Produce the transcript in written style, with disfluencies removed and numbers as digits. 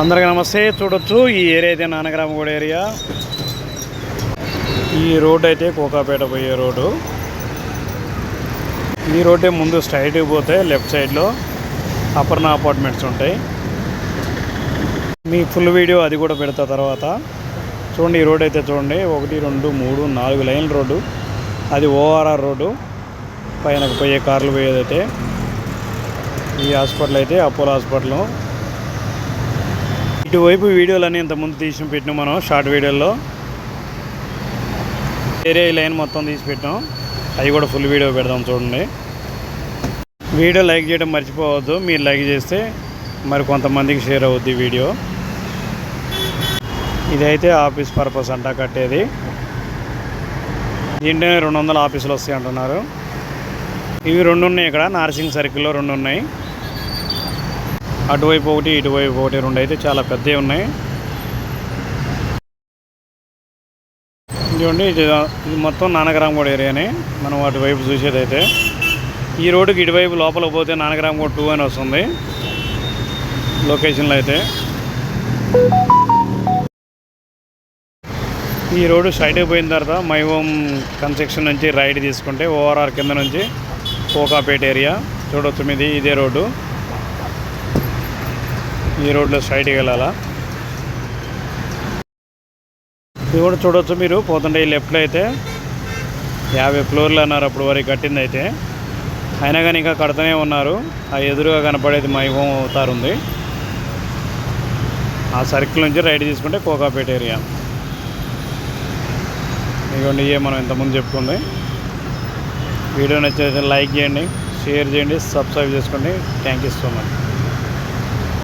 అందరికీ నమస్తే. చూడొచ్చు ఈ ఏరియా అయితే నానగ్రామగూడ ఏరియా. ఈ రోడ్ అయితే కోకాపేట పోయే రోడ్డు. ఈ రోడ్డే ముందు స్ట్రైట్కి పోతే లెఫ్ట్ సైడ్లో అపర్ణ అపార్ట్మెంట్స్ ఉంటాయి. మీ ఫుల్ వీడియో అది కూడా పెడతా తర్వాత. చూడండి ఈ రోడ్ అయితే చూడండి, 1 2 3 4 లైన్ల రోడ్డు. అది ఓఆర్ఆర్ రోడ్డు, పైనకు పోయే కార్లు పోయేదైతే. ఈ హాస్పిటల్ అయితే అపోలో హాస్పిటల్. ఇటువైపు వీడియోలన్నీ ఇంతకుముందు తీసి పెట్టినాం మనం షార్ట్ వీడియోలో. ఏరియా లైన్ మొత్తం తీసి పెట్టాం, అవి కూడా ఫుల్ వీడియో పెడదాం చూడండి. వీడియో లైక్ చేయడం మర్చిపోవద్దు. మీరు లైక్ చేస్తే మరి కొంతమందికి షేర్ అవుద్ది వీడియో. ఇదైతే ఆఫీస్ పర్పస్ అంట కట్టేది. దీంట్లో 200 ఆఫీసులు వస్తాయి అంటున్నారు. ఇవి 2 ఉన్నాయి, ఇక్కడ నార్సింగ్ సర్కిల్లో 2 ఉన్నాయి. అటువైపు 1 ఇటువైపు 1 2 అయితే చాలా పెద్దవి ఉన్నాయి. చూడండి ఇది మొత్తం నానగ్రామగూడ ఏరియానే. మనం అటువైపు చూసేదైతే ఈ రోడ్డుకి ఇటువైపు లోపలికి పోతే నానగ్రామగూడ 2 అని వస్తుంది లొకేషన్లో అయితే. ఈ రోడ్డు స్ట్రైట్కి పోయిన తర్వాత మై హోమ్ కన్స్ట్రక్షన్ నుంచి రైట్ తీసుకుంటే ఓఆర్ఆర్ కింద నుంచి కోకాపేట ఏరియా చూడవచ్చు. మీది ఇదే రోడ్డు. ఈ రోడ్లో స్ట్రైట్కి వెళ్ళాలా. ఇది కూడా చూడవచ్చు మీరు పోతుంటే. ఈ లెఫ్ట్లో అయితే 50 ఫ్లోర్లు అన్నారు అప్పుడు వరకు కట్టింది అయితే. అయినా కానీ ఇంకా కడుతూనే ఉన్నారు. ఆ ఎదురుగా కనపడేది మై హోమ్ అవుతారు ఉంది. ఆ సర్కిల్ నుంచి రైట్ తీసుకుంటే కోకాపేట ఏరియా. ఇదిగోండి ఇవే మనం ఇంతకుముందు చెప్పుకుంది. వీడియో నచ్చితే లైక్ చేయండి, షేర్ చేయండి, సబ్స్క్రైబ్ చేసుకోండి. Thank you so much.